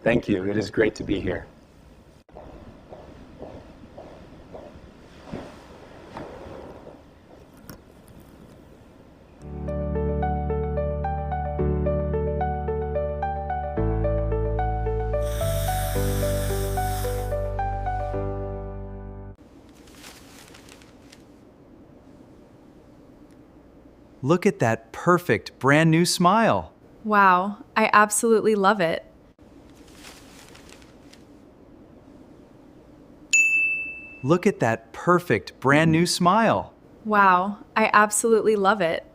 Thank you. It is great to be here. Look at that perfect brand new smile. Wow, I absolutely love it. Look at that perfect brand new smile. Wow, I absolutely love it.